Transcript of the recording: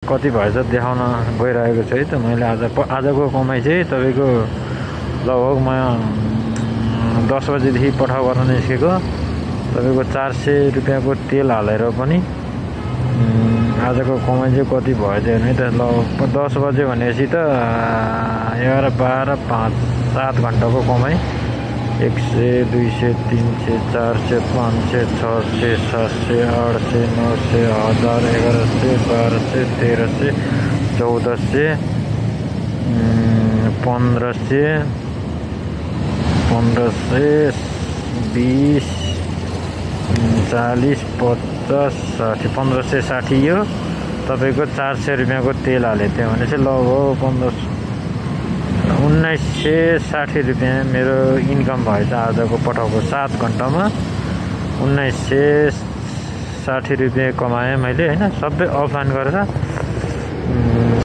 कति भएछ देखाउन गइरहेको छु है त मैले। आजको कमाइ चाहिँ तपाईँको लगभग म 10 बजेदेखि पठाउ गर्न निस्केको। तपाईँको 400 रुपियाँको तेल हालेर पनि आजको कमाइ चाहिँ कति भयो चाहिँ है त। ल 10 बजे भनेपछि त 11, 12, 5, 7 घन्टाको कमाइ। 100, 200, 300, 400, 500, 600, 700, 800, 900, 1000, 1100, 1200, 1300, 1400, 1500, 20, 40, 50, 60, 1560 यो तपाईँको 400 रुपियाँको तेल हालेको थियो भने चाहिँ लगभग 1960 रुपियाँ मेरो इन्कम भएछ आजको पठाउको। 7 घन्टामा 1960 रुपियाँ कमाएँ मैले होइन। सबै अफलाइन गरेर